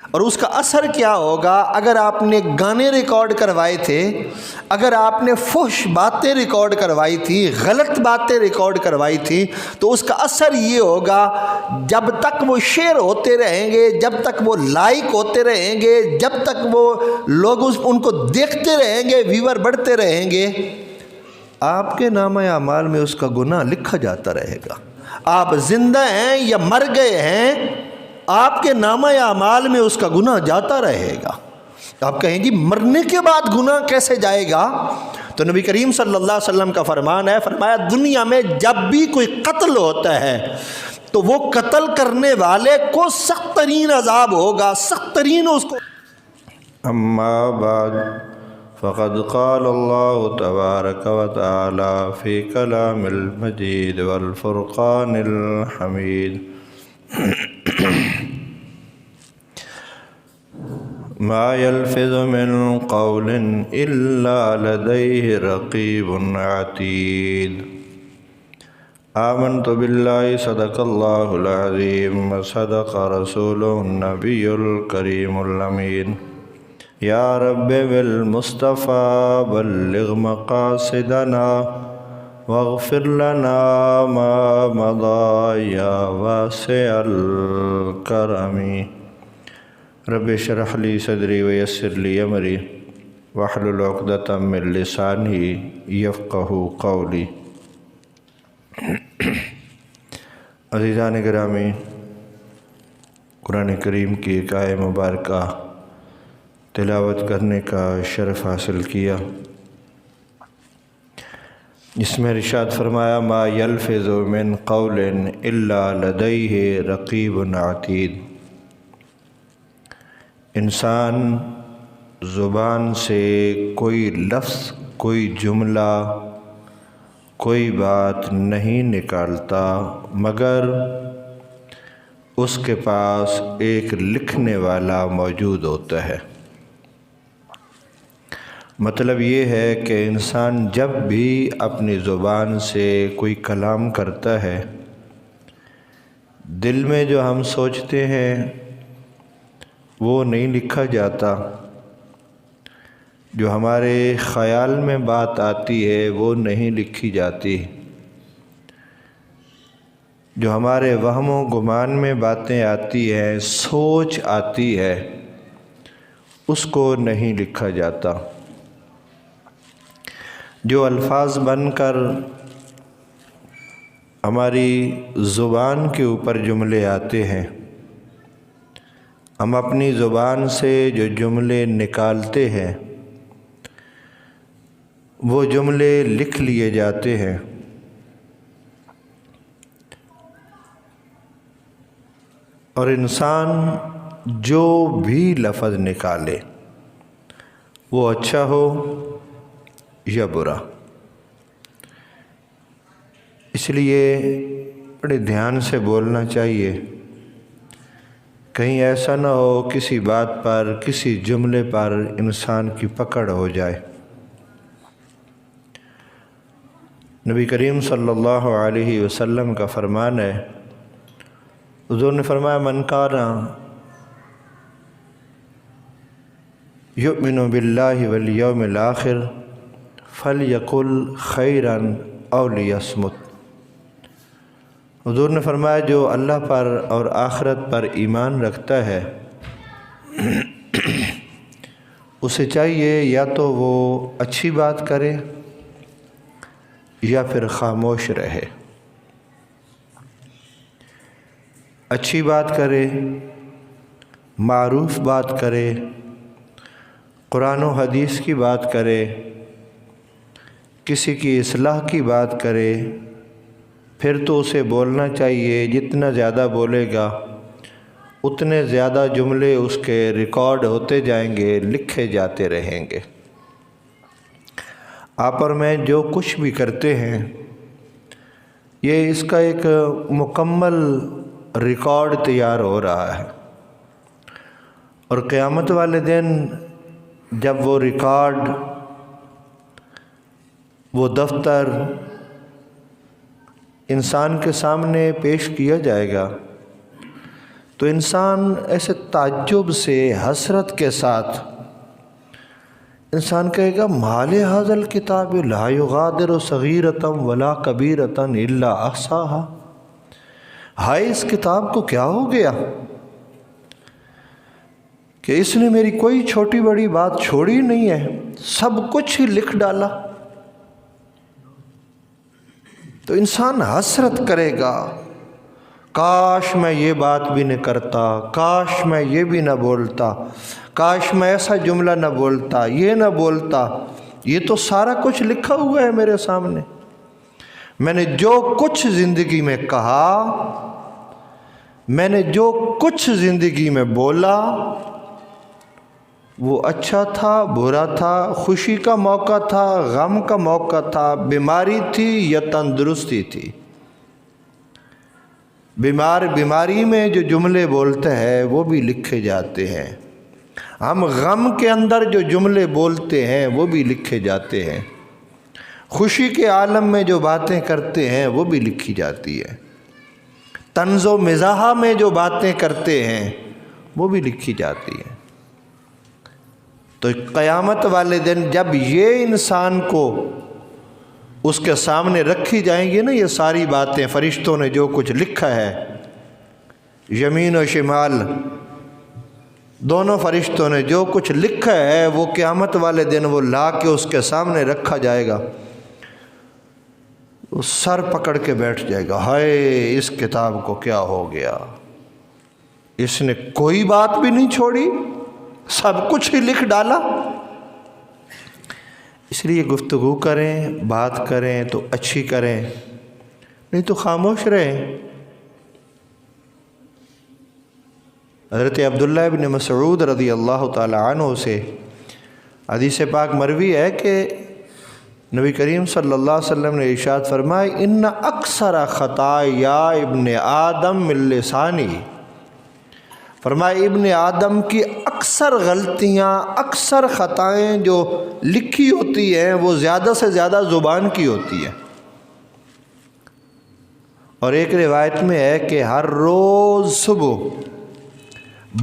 اور اس کا اثر کیا ہوگا؟ اگر آپ نے گانے ریکارڈ کروائے تھے، اگر آپ نے فحش باتیں ریکارڈ کروائی تھی، غلط باتیں ریکارڈ کروائی تھی، تو اس کا اثر یہ ہوگا جب تک وہ شیئر ہوتے رہیں گے، جب تک وہ لائک ہوتے رہیں گے، جب تک وہ لوگ ان کو دیکھتے رہیں گے، ویور بڑھتے رہیں گے، آپ کے نامہ اعمال میں اس کا گناہ لکھا جاتا رہے گا۔ آپ زندہ ہیں یا مر گئے ہیں، آپ کے نامہ اعمال میں اس کا گناہ جاتا رہے گا۔ آپ کہیں گی مرنے کے بعد گناہ کیسے جائے گا؟ تو نبی کریم صلی اللہ علیہ وسلم کا فرمان ہے، فرمایا دنیا میں جب بھی کوئی قتل ہوتا ہے تو وہ قتل کرنے والے کو سخت ترین عذاب ہوگا، سخت ترین اس کو۔ اما بعد فقد قال اللہ تبارک و تعالی فی کلام المجید والفرقان الحمید ما يلفظ من قول الا لديه رقیب عتید آمنت باللہ صدق اللہ العظیم وصدق رسوله النبی الکریم الامین یا رب بالمصطفى بلغ مقاصدنا واغفر لنا ما مضى یا واسع الکرم رب اشرح لی صدری ویسر لی امری واحلل عقدۃ من لسانی یفقہوا قولی۔ عزیزان گرامی، قرآن کریم کی ایک آیہ مبارکہ تلاوت کرنے کا شرف حاصل کیا، جس میں ارشاد فرمایا ما یلفظ من قول الا لدیہ رقیب عتید۔ انسان زبان سے کوئی لفظ، کوئی جملہ، کوئی بات نہیں نکالتا مگر اس کے پاس ایک لکھنے والا موجود ہوتا ہے۔ مطلب یہ ہے کہ انسان جب بھی اپنی زبان سے کوئی کلام کرتا ہے، دل میں جو ہم سوچتے ہیں وہ نہیں لکھا جاتا، جو ہمارے خیال میں بات آتی ہے وہ نہیں لکھی جاتی، جو ہمارے وہم و گمان میں باتیں آتی ہیں، سوچ آتی ہے، اس کو نہیں لکھا جاتا۔ جو الفاظ بن کر ہماری زبان کے اوپر جملے آتے ہیں، ہم اپنی زبان سے جو جملے نکالتے ہیں وہ جملے لکھ لیے جاتے ہیں۔ اور انسان جو بھی لفظ نکالے وہ اچھا ہو یا برا، اس لیے بڑے دھیان سے بولنا چاہیے، کہیں ایسا نہ ہو کسی بات پر، کسی جملے پر انسان کی پکڑ ہو جائے۔ نبی کریم صلی اللہ علیہ وسلم کا فرمان ہے، حضور نے فرمایا من کان یؤمن باللہ والیوم الآخر فلیقل خیرا او لیصمت۔ حضور نے فرمایا جو اللہ پر اور آخرت پر ایمان رکھتا ہے اسے چاہیے یا تو وہ اچھی بات کرے یا پھر خاموش رہے۔ اچھی بات کرے، معروف بات کرے، قرآن و حدیث کی بات کرے، کسی کی اصلاح کی بات کرے، پھر تو اسے بولنا چاہیے، جتنا زیادہ بولے گا اتنے زیادہ جملے اس کے ریکارڈ ہوتے جائیں گے، لکھے جاتے رہیں گے۔ آپ اور میں جو کچھ بھی کرتے ہیں یہ اس کا ایک مکمل ریکارڈ تیار ہو رہا ہے، اور قیامت والے دن جب وہ ریکارڈ، وہ دفتر انسان کے سامنے پیش کیا جائے گا تو انسان ایسے تعجب سے حسرت کے ساتھ انسان کہے گا مال ھذا الکتاب لا یغادر صغیرۃ ولا کبیرۃ الا احصاها، ہائے اس کتاب کو کیا ہو گیا کہ اس نے میری کوئی چھوٹی بڑی بات چھوڑی نہیں ہے، سب کچھ ہی لکھ ڈالا۔ تو انسان حسرت کرے گا، کاش میں یہ بات بھی نہ کرتا، کاش میں یہ بھی نہ بولتا، کاش میں ایسا جملہ نہ بولتا، یہ نہ بولتا، یہ تو سارا کچھ لکھا ہوا ہے میرے سامنے، میں نے جو کچھ زندگی میں کہا، میں نے جو کچھ زندگی میں بولا، وہ اچھا تھا، برا تھا، خوشی کا موقع تھا، غم کا موقع تھا، بیماری تھی یا تندرستی تھی۔ بیماری میں جو جملے بولتے ہیں وہ بھی لکھے جاتے ہیں، ہم غم کے اندر جو جملے بولتے ہیں وہ بھی لکھے جاتے ہیں، خوشی کے عالم میں جو باتیں کرتے ہیں وہ بھی لکھی جاتی ہے، طنز و مزاح میں جو باتیں کرتے ہیں وہ بھی لکھی جاتی ہیں۔ تو قیامت والے دن جب یہ انسان کو اس کے سامنے رکھی جائیں گی نا یہ ساری باتیں، فرشتوں نے جو کچھ لکھا ہے، یمین و شمال دونوں فرشتوں نے جو کچھ لکھا ہے، وہ قیامت والے دن وہ لا کے اس کے سامنے رکھا جائے گا، وہ سر پکڑ کے بیٹھ جائے گا، ہائے اس کتاب کو کیا ہو گیا، اس نے کوئی بات بھی نہیں چھوڑی، سب کچھ ہی لکھ ڈالا۔ اس لیے گفتگو کریں، بات کریں تو اچھی کریں، نہیں تو خاموش رہیں۔ حضرت عبداللہ ابن مسعود رضی اللہ تعالی عنہ سے حدیث پاک مروی ہے کہ نبی کریم صلی اللہ علیہ وسلم نے ارشاد فرمایا ان اکثر خطایا ابن آدم من لسانی، فرمایا ابن آدم کی اکثر غلطیاں، اکثر خطائیں جو لکھی ہوتی ہیں وہ زیادہ سے زیادہ زبان کی ہوتی ہیں۔ اور ایک روایت میں ہے کہ ہر روز صبح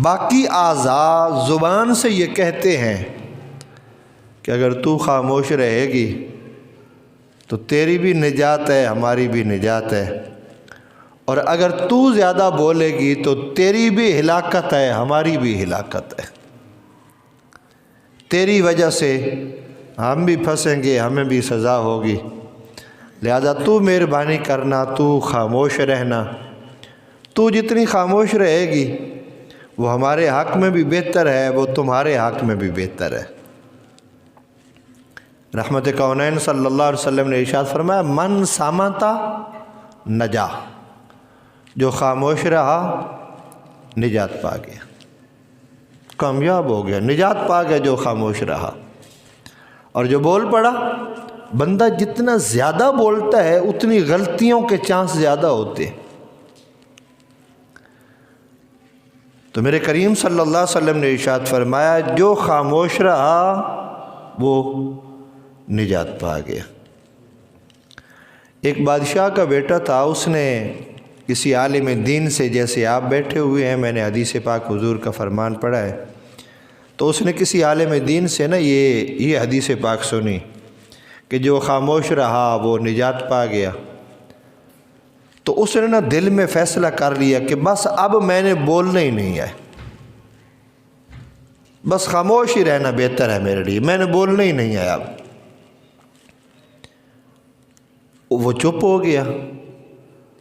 باقی اعضاء زبان سے یہ کہتے ہیں کہ اگر تو خاموش رہے گی تو تیری بھی نجات ہے، ہماری بھی نجات ہے، اور اگر تو زیادہ بولے گی تو تیری بھی ہلاکت ہے، ہماری بھی ہلاکت ہے، تیری وجہ سے ہم بھی پھنسیں گے، ہمیں بھی سزا ہوگی، لہذا تو مہربانی کرنا، تو خاموش رہنا، تو جتنی خاموش رہے گی وہ ہمارے حق میں بھی بہتر ہے، وہ تمہارے حق میں بھی بہتر ہے۔ رحمت کونین صلی اللہ علیہ وسلم نے ارشاد فرمایا من صامتا نجا، جو خاموش رہا نجات پا گیا، کامیاب ہو گیا، نجات پا گیا جو خاموش رہا۔ اور جو بول پڑا، بندہ جتنا زیادہ بولتا ہے اتنی غلطیوں کے چانس زیادہ ہوتے ہیں۔ تو میرے کریم صلی اللہ علیہ وسلم نے ارشاد فرمایا جو خاموش رہا وہ نجات پا گیا۔ ایک بادشاہ کا بیٹا تھا، اس نے کسی عالم دین سے، جیسے آپ بیٹھے ہوئے ہیں، میں نے حدیث پاک حضور کا فرمان پڑھا ہے، تو اس نے کسی عالم دین سے نا یہ حدیث پاک سنی کہ جو خاموش رہا وہ نجات پا گیا۔ تو اس نے نا دل میں فیصلہ کر لیا کہ بس اب میں نے بولنا ہی نہیں ہے، بس خاموش ہی رہنا بہتر ہے میرے لیے، میں نے بولنا ہی نہیں ہے اب۔ وہ چپ ہو گیا،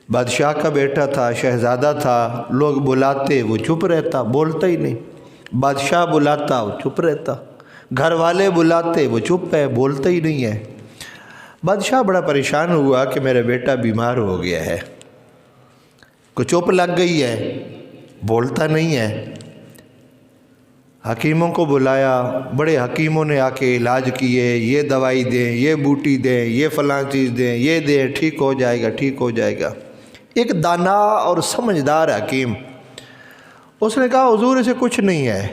بادشاہ کا بیٹا تھا، شہزادہ تھا، لوگ بلاتے وہ چپ رہتا، بولتا ہی نہیں، بادشاہ بلاتا وہ چپ رہتا، گھر والے بلاتے وہ چپ ہے، بولتا ہی نہیں ہے۔ بادشاہ بڑا پریشان ہوا کہ میرا بیٹا بیمار ہو گیا ہے، کو چپ لگ گئی ہے، بولتا نہیں ہے۔ حکیموں کو بلایا، بڑے حکیموں نے آ کے علاج کیے، یہ دوائی دیں، یہ بوٹی دیں، یہ فلاں چیز دیں، یہ دیں، ٹھیک ہو جائے گا، ٹھیک ہو جائے گا۔ ایک دانا اور سمجھدار حکیم، اس نے کہا حضور اسے کچھ نہیں ہے،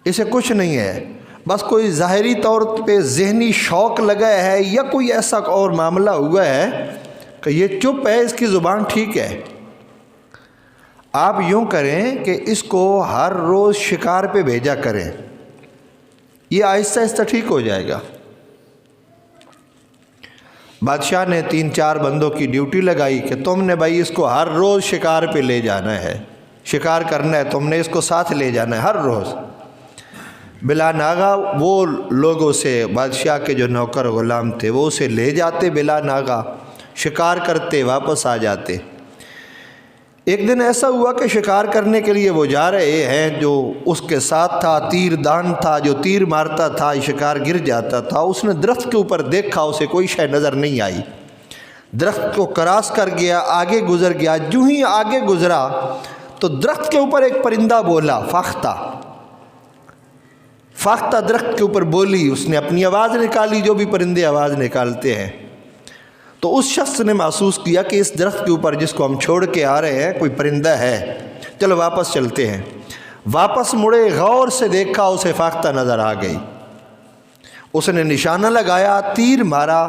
اسے کچھ نہیں ہے، بس کوئی ظاہری طور پہ ذہنی شوق لگا ہے یا کوئی ایسا اور معاملہ ہوا ہے کہ یہ چپ ہے، اس کی زبان ٹھیک ہے۔ آپ یوں کریں کہ اس کو ہر روز شکار پہ بھیجا کریں، یہ آہستہ آہستہ ٹھیک ہو جائے گا۔ بادشاہ نے 3-4 بندوں کی ڈیوٹی لگائی کہ تم نے بھائی اس کو ہر روز شکار پہ لے جانا ہے، شکار کرنا ہے، تم نے اس کو ساتھ لے جانا ہے ہر روز۔ بلا ناغہ وہ لوگوں سے، بادشاہ کے جو نوکر غلام تھے وہ اسے لے جاتے، بلا ناغہ شکار کرتے، واپس آ جاتے۔ ایک دن ایسا ہوا کہ شکار کرنے کے لیے وہ جا رہے ہیں، جو اس کے ساتھ تھا تیر دان تھا، جو تیر مارتا تھا شکار گر جاتا تھا، اس نے درخت کے اوپر دیکھا، اسے کوئی شے نظر نہیں آئی، درخت کو کراس کر گیا، آگے گزر گیا۔ جو ہی آگے گزرا تو درخت کے اوپر ایک پرندہ بولا، فاختہ، فاختہ درخت کے اوپر بولی، اس نے اپنی آواز نکالی جو بھی پرندے آواز نکالتے ہیں۔ تو اس شخص نے محسوس کیا کہ اس درخت کے اوپر جس کو ہم چھوڑ کے آ رہے ہیں کوئی پرندہ ہے، چلو واپس چلتے ہیں۔ واپس مڑے، غور سے دیکھا، اسے فاختہ نظر آ گئی، اس نے نشانہ لگایا، تیر مارا،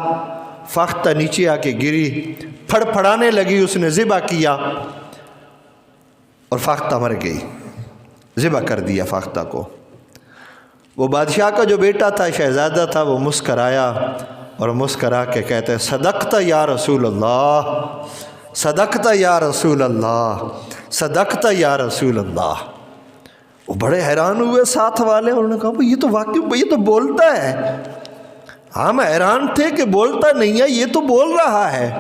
فاختہ نیچے آ کے گری، پھڑ پھڑانے لگی، اس نے ذبح کیا اور فاختہ مر گئی، ذبح کر دیا فاختہ کو۔ وہ بادشاہ کا جو بیٹا تھا، شہزادہ تھا، وہ مسکرایا اور مسکرا کے کہتے ہیں صدقت یا رسول اللہ، صدقت یا رسول اللہ، صدقت یا رسول اللہ۔ وہ بڑے حیران ہوئے ساتھ والے، انہوں نے کہا یہ تو واقعی یہ تو بولتا ہے۔ ہم حیران تھے کہ بولتا نہیں ہے، یہ تو بول رہا ہے۔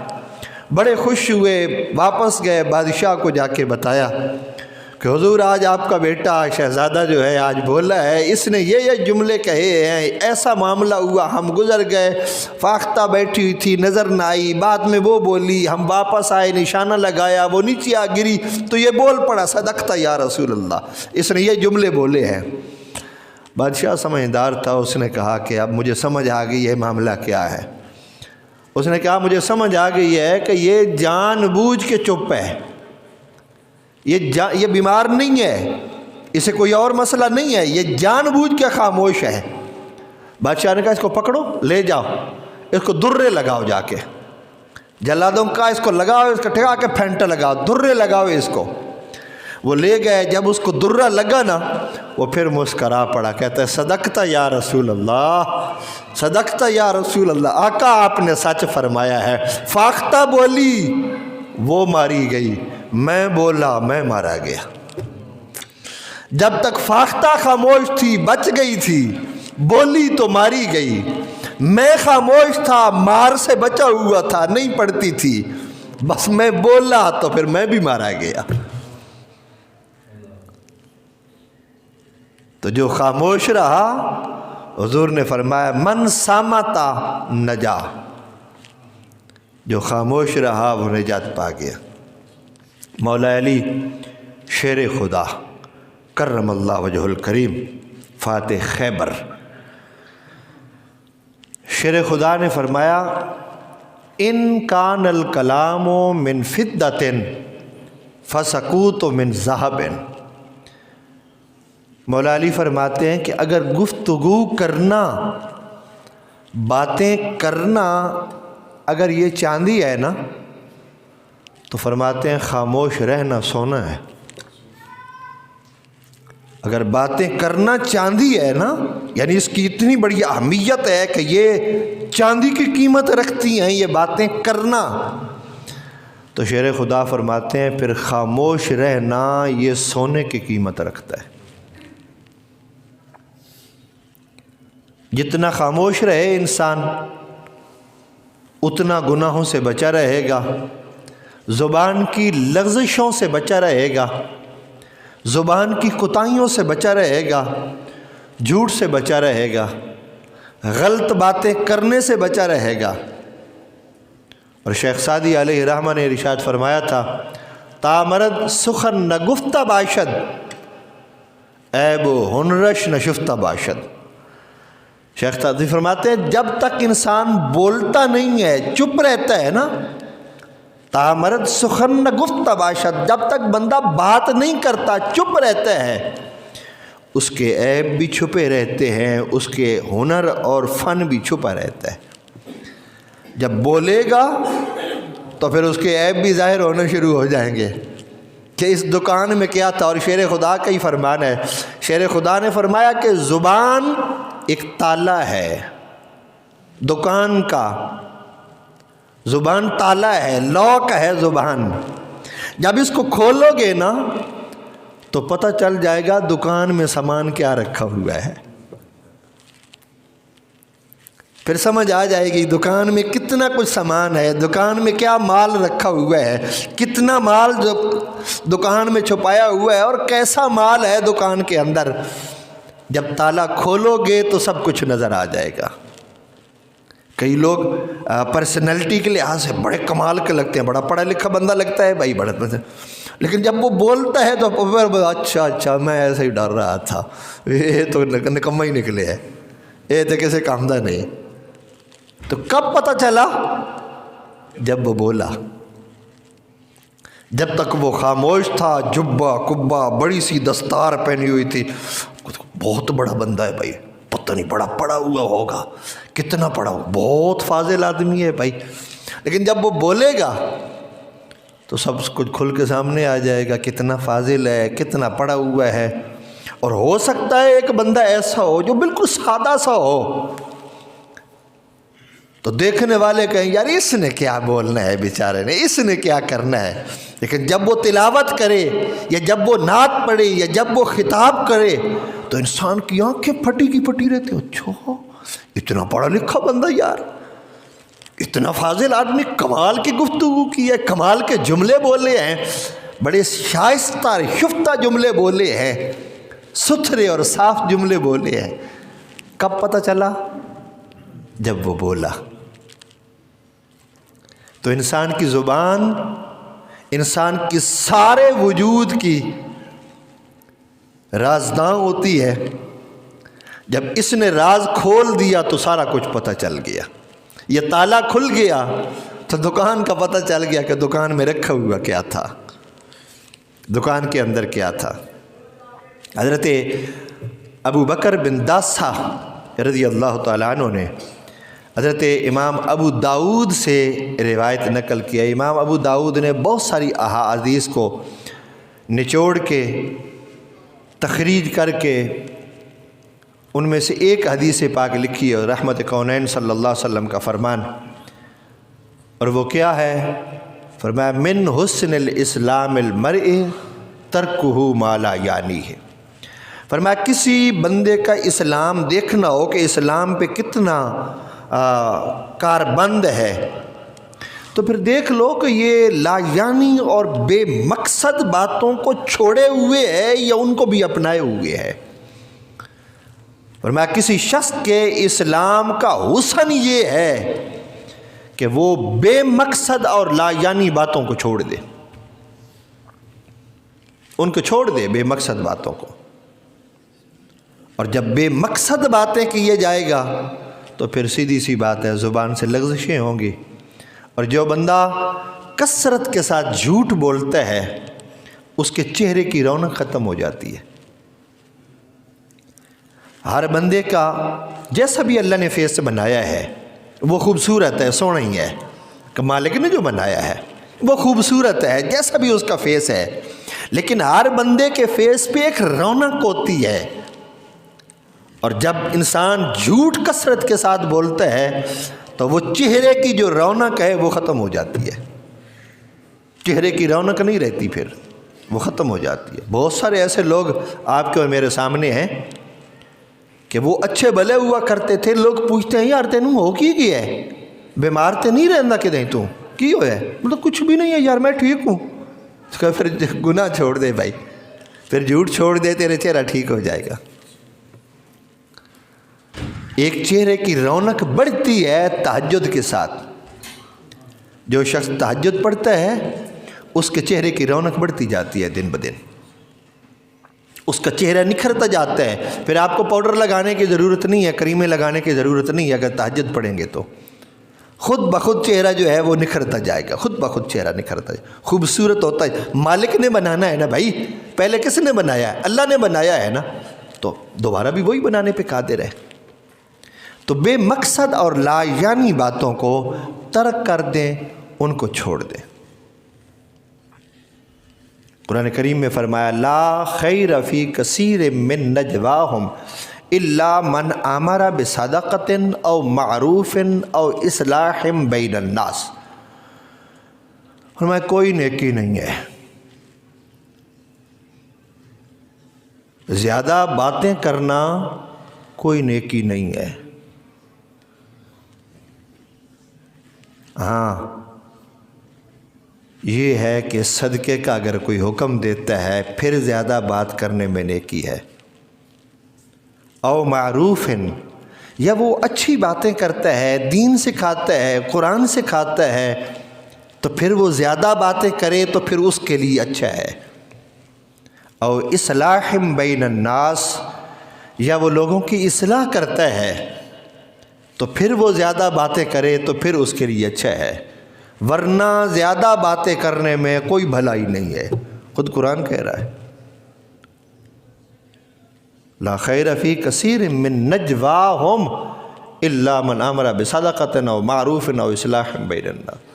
بڑے خوش ہوئے، واپس گئے، بادشاہ کو جا کے بتایا کہ حضور آج آپ کا بیٹا شہزادہ جو ہے آج بولا ہے، اس نے یہ جملے کہے ہیں، ایسا معاملہ ہوا، ہم گزر گئے، فاختہ بیٹھی ہوئی تھی نظر نہ آئی، بعد میں وہ بولی، ہم واپس آئے، نشانہ لگایا، وہ نیچے آ گری تو یہ بول پڑا صدقت یا رسول اللہ، اس نے یہ جملے بولے ہیں۔ بادشاہ سمجھدار تھا، اس نے کہا کہ اب مجھے سمجھ آ گئی ہے معاملہ کیا ہے۔ اس نے کہا مجھے سمجھ آ گئی ہے کہ یہ جان بوجھ کے چپ ہے، یہ بیمار نہیں ہے، اسے کوئی اور مسئلہ نہیں ہے، یہ جان بوجھ کے خاموش ہے۔ بادشاہ نے کہا اس کو پکڑو، لے جاؤ، اس کو درے لگاؤ، جا کے جلادوں کا اس کو لگاؤ، اس کو ٹھکا کے پھینٹا لگاؤ، درے لگاؤ اس کو۔ وہ لے گئے، جب اس کو درہ لگا نا وہ پھر مسکرا پڑا، کہتا ہے صدقت یا رسول اللہ، صدقت یا رسول اللہ، آقا آپ نے سچ فرمایا ہے۔ فاختہ بولی، وہ ماری گئی، میں بولا، میں مارا گیا۔ جب تک فاختہ خاموش تھی بچ گئی تھی، بولی تو ماری گئی، میں خاموش تھا، مار سے بچا ہوا تھا، نہیں پڑتی تھی، بس میں بولا تو پھر میں بھی مارا گیا۔ تو جو خاموش رہا، حضور نے فرمایا من سامتا نجا، جو خاموش رہا وہ نجات پا گیا۔ مولا علی شیر خدا کرم اللہ وجہ الکریم، فاتح خیبر، شیر خدا نے فرمایا ان کان الکلام من فدۃ فسکوت من ذہب۔ مولا علی فرماتے ہیں کہ اگر گفتگو کرنا، باتیں کرنا اگر یہ چاندی ہے نا، تو فرماتے ہیں خاموش رہنا سونا ہے۔ اگر باتیں کرنا چاندی ہے نا، یعنی اس کی اتنی بڑی اہمیت ہے کہ یہ چاندی کی قیمت رکھتی ہیں یہ باتیں کرنا، تو شیر خدا فرماتے ہیں پھر خاموش رہنا یہ سونے کی قیمت رکھتا ہے۔ جتنا خاموش رہے انسان اتنا گناہوں سے بچا رہے گا، زبان کی لغزشوں سے بچا رہے گا، زبان کی کوتاہیوں سے بچا رہے گا، جھوٹ سے بچا رہے گا، غلط باتیں کرنے سے بچا رہے گا۔ اور شیخ سعدی علیہ رحمہ نے ارشاد فرمایا تھا تامرد سخن نہ گفتہ باشد، عیب و ہنرش نہ شفتہ باشد۔ شیخ سعدی فرماتے ہیں جب تک انسان بولتا نہیں ہے، چپ رہتا ہے نا، تامرد سخن نہ گفتہ باشد، جب تک بندہ بات نہیں کرتا، چپ رہتا ہے، اس کے عیب بھی چھپے رہتے ہیں، اس کے ہنر اور فن بھی چھپا رہتا ہے۔ جب بولے گا تو پھر اس کے عیب بھی ظاہر ہونا شروع ہو جائیں گے، کہ اس دکان میں کیا تھا، اور شیر خدا کا ہی فرمان ہے. شیر خدا نے فرمایا کہ زبان ایک تالا ہے دکان کا. زبان تالا ہے، لاک ہے زبان. جب اس کو کھولو گے نا تو پتہ چل جائے گا دکان میں سامان کیا رکھا ہوا ہے. پھر سمجھ آ جائے گی دکان میں کتنا کچھ سامان ہے، دکان میں کیا مال رکھا ہوا ہے، کتنا مال جو دکان میں چھپایا ہوا ہے اور کیسا مال ہے دکان کے اندر. جب تالا کھولو گے تو سب کچھ نظر آ جائے گا. کئی لوگ پرسنالٹی کے لحاظ سے بڑے کمال کے لگتے ہیں، بڑا پڑھا لکھا بندہ لگتا ہے بھائی، بڑا، لیکن جب وہ بولتا ہے تو اچھا میں ایسے ہی ڈر رہا تھا، یہ تو نکمہ ہی نکلے ہے، یہ تو کیسے کام دا نہیں. تو کب پتہ چلا؟ جب وہ بولا. جب تک وہ خاموش تھا، جبہ کبہ بڑی سی دستار پہنی ہوئی تھی، بہت بڑا بندہ ہے بھائی، پتہ نہیں بڑا پڑا ہوا ہوگا، کتنا پڑا ہوا، بہت فاضل آدمی ہے بھائی. لیکن جب وہ بولے گا تو سب کچھ کھل کے سامنے آ جائے گا، کتنا فاضل ہے، کتنا پڑا ہوا ہے. اور ہو سکتا ہے ایک بندہ ایسا ہو جو بالکل سادہ سا ہو، تو دیکھنے والے کہیں یار اس نے کیا بولنا ہے بیچارے نے، اس نے کیا کرنا ہے. لیکن جب وہ تلاوت کرے یا جب وہ نعت پڑھے یا جب وہ خطاب کرے تو انسان کی آنکھیں پھٹی کی پھٹی رہتی. اچھا اتنا پڑھا لکھا بندہ یار، اتنا فاضل آدمی، کمال کی گفتگو کی ہے، کمال کے جملے بولے ہیں، بڑے شائستہ شفتہ جملے بولے ہیں، ستھرے اور صاف جملے بولے ہیں. کب پتہ چلا؟ جب وہ بولا. تو انسان کی زبان انسان کی سارے وجود کی رازداں ہوتی ہے. جب اس نے راز کھول دیا تو سارا کچھ پتہ چل گیا. یہ تالا کھل گیا تو دکان کا پتہ چل گیا کہ دکان میں رکھا ہوا کیا تھا، دکان کے اندر کیا تھا. حضرت ابو بکر بن داسہ رضی اللہ تعالیٰ عنہ نے حضرت امام ابو داؤد سے روایت نقل کیا. امام ابو داؤد نے بہت ساری احادیث کو نچوڑ کے تخریج کر کے ان میں سے ایک حدیث پاک لکھی ہے، رحمت کونین صلی اللہ علیہ وسلم کا فرمان. اور وہ کیا ہے؟ فرمایا من حسن الاسلام المرء ترکہ ما لا یعنیہ. فرمایا کسی بندے کا اسلام دیکھنا ہو کہ اسلام پہ کتنا کاربند ہے تو پھر دیکھ لو کہ یہ لا یعنی اور بے مقصد باتوں کو چھوڑے ہوئے ہے یا ان کو بھی اپنائے ہوئے ہے. فرمایا کسی شخص کے اسلام کا حسن یہ ہے کہ وہ بے مقصد اور لا یعنی باتوں کو چھوڑ دے، ان کو چھوڑ دے بے مقصد باتوں کو. اور جب بے مقصد باتیں کیے جائے گا تو پھر سیدھی سی بات ہے زبان سے لغزشیں ہوں گی. اور جو بندہ کثرت کے ساتھ جھوٹ بولتا ہے اس کے چہرے کی رونق ختم ہو جاتی ہے. ہر بندے کا جیسا بھی اللہ نے فیس بنایا ہے وہ خوبصورت ہے، سونا ہی ہے، کہ مالک نے جو بنایا ہے وہ خوبصورت ہے جیسا بھی اس کا فیس ہے. لیکن ہر بندے کے فیس پہ ایک رونق ہوتی ہے. اور جب انسان جھوٹ کثرت کے ساتھ بولتا ہے تو وہ چہرے کی جو رونق ہے وہ ختم ہو جاتی ہے. چہرے کی رونق نہیں رہتی، پھر وہ ختم ہو جاتی ہے. بہت سارے ایسے لوگ آپ کے اور میرے سامنے ہیں کہ وہ اچھے بھلے ہوا کرتے تھے. لوگ پوچھتے ہیں یار تینوں ہو کی ہے، بیمار تے نہیں رہنا کہ نہیں تو کی ہویا ہے؟ مطلب کچھ بھی نہیں ہے یار میں ٹھیک ہوں. پھر گناہ چھوڑ دے بھائی، پھر جھوٹ چھوڑ دے، تیرے چہرہ ٹھیک ہو جائے گا. ایک چہرے کی رونق بڑھتی ہے تہجد کے ساتھ. جو شخص تہجد پڑھتا ہے اس کے چہرے کی رونق بڑھتی جاتی ہے دن بدن، اس کا چہرہ نکھرتا جاتا ہے. پھر آپ کو پاؤڈر لگانے کی ضرورت نہیں ہے، کریمیں لگانے کی ضرورت نہیں ہے. اگر تہجد پڑھیں گے تو خود بخود چہرہ جو ہے وہ نکھرتا جائے گا، خود بخود چہرہ نکھرتا ہے، خوبصورت ہوتا ہے. مالک نے بنانا ہے نا بھائی، پہلے کس نے بنایا ہے؟ اللہ نے بنایا ہے نا، تو دوبارہ بھی وہی بنانے پہ قادر ہے. تو بے مقصد اور لا یعنی باتوں کو ترک کر دیں، ان کو چھوڑ دیں. قرآن کریم میں فرمایا لا خیر فی کثیر من نجواہم الا من امر بصدقۃ او معروف او اصلاح بین الناس. فرمایا کوئی نیکی نہیں ہے، زیادہ باتیں کرنا کوئی نیکی نہیں ہے. ہاں یہ ہے کہ صدقے کا اگر کوئی حکم دیتا ہے پھر زیادہ بات کرنے میں نیکی ہے. او معروف یا وہ اچھی باتیں کرتا ہے، دین سکھاتا ہے، قرآن سکھاتا ہے، تو پھر وہ زیادہ باتیں کرے تو پھر اس کے لیے اچھا ہے. او اصلاح بین الناس یا وہ لوگوں کی اصلاح کرتا ہے تو پھر وہ زیادہ باتیں کرے تو پھر اس کے لیے اچھا ہے، ورنہ زیادہ باتیں کرنے میں کوئی بھلائی نہیں ہے. خود قرآن کہہ رہا ہے لا خیر فی کثیر من نجواہم الا من امر بصدقۃ او معروف او اصلاح بین الناس.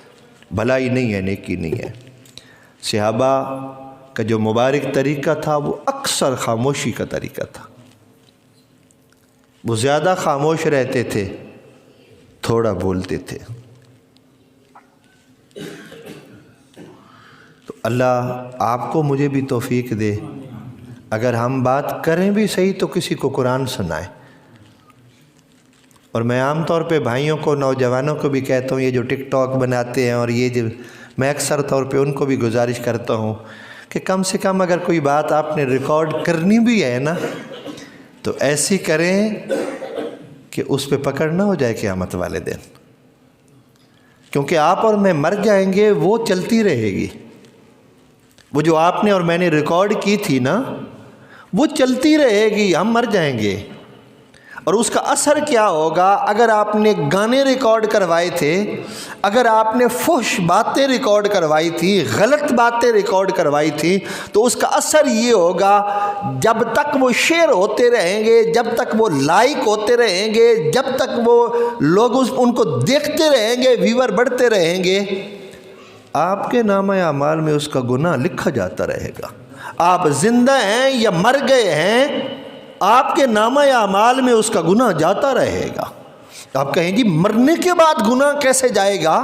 بھلائی نہیں ہے، نیکی نہیں ہے. صحابہ کا جو مبارک طریقہ تھا وہ اکثر خاموشی کا طریقہ تھا. وہ زیادہ خاموش رہتے تھے، تھوڑا بولتے تھے. تو اللہ آپ کو مجھے بھی توفیق دے، اگر ہم بات کریں بھی صحیح تو کسی کو قرآن سنائیں. اور میں عام طور پہ بھائیوں کو، نوجوانوں کو بھی کہتا ہوں، یہ جو ٹک ٹاک بناتے ہیں اور یہ جو، میں اکثر طور پہ ان کو بھی گزارش کرتا ہوں کہ کم سے کم اگر کوئی بات آپ نے ریکارڈ کرنی بھی ہے نا تو ایسی کریں کہ اس پہ پکڑ نہ ہو جائے قیامت والے دن. کیونکہ آپ اور میں مر جائیں گے، وہ چلتی رہے گی. وہ جو آپ نے اور میں نے ریکارڈ کی تھی نا وہ چلتی رہے گی، ہم مر جائیں گے. اور اس کا اثر کیا ہوگا؟ اگر آپ نے گانے ریکارڈ کروائے تھے، اگر آپ نے فحش باتیں ریکارڈ کروائی تھی، غلط باتیں ریکارڈ کروائی تھی، تو اس کا اثر یہ ہوگا جب تک وہ شیئر ہوتے رہیں گے، جب تک وہ لائک ہوتے رہیں گے، جب تک وہ لوگ ان کو دیکھتے رہیں گے، ویور بڑھتے رہیں گے، آپ کے نامہ اعمال میں اس کا گناہ لکھا جاتا رہے گا. آپ زندہ ہیں یا مر گئے ہیں، آپ کے نامہ اعمال میں اس کا گناہ جاتا رہے گا. آپ کہیں جی مرنے کے بعد گناہ کیسے جائے گا؟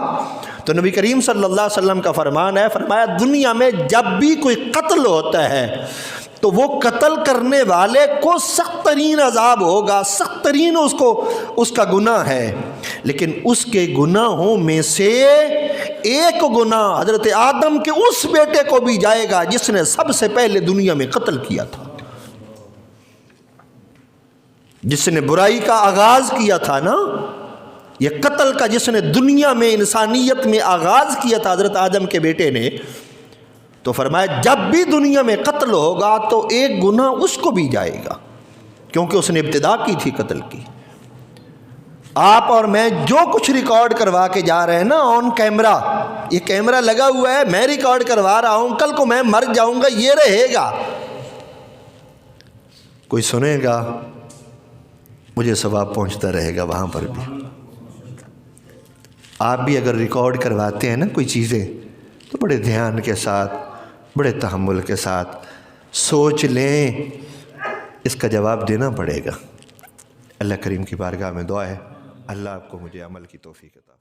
تو نبی کریم صلی اللہ علیہ وسلم کا فرمان ہے، فرمایا دنیا میں جب بھی کوئی قتل ہوتا ہے تو وہ قتل کرنے والے کو سخت ترین عذاب ہوگا، سخت ترین اس کا گناہ ہے. لیکن اس کے گناہوں میں سے ایک گناہ حضرت آدم کے اس بیٹے کو بھی جائے گا جس نے سب سے پہلے دنیا میں قتل کیا تھا، جس نے برائی کا آغاز کیا تھا نا. یہ قتل کا جس نے دنیا میں، انسانیت میں آغاز کیا تھا حضرت آدم کے بیٹے نے. تو فرمایا جب بھی دنیا میں قتل ہوگا تو ایک گناہ اس کو بھی جائے گا، کیونکہ اس نے ابتدا کی تھی قتل کی. آپ اور میں جو کچھ ریکارڈ کروا کے جا رہے ہیں نا آن کیمرہ، یہ کیمرہ لگا ہوا ہے، میں ریکارڈ کروا رہا ہوں، کل کو میں مر جاؤں گا، یہ رہے گا. کوئی سنے گا، مجھے ثواب پہنچتا رہے گا وہاں پر بھی. آپ بھی اگر ریکارڈ کرواتے ہیں نا کوئی چیزیں تو بڑے دھیان کے ساتھ، بڑے تحمل کے ساتھ سوچ لیں، اس کا جواب دینا پڑے گا. اللہ کریم کی بارگاہ میں دعا ہے اللہ آپ کو مجھے عمل کی توفیق عطا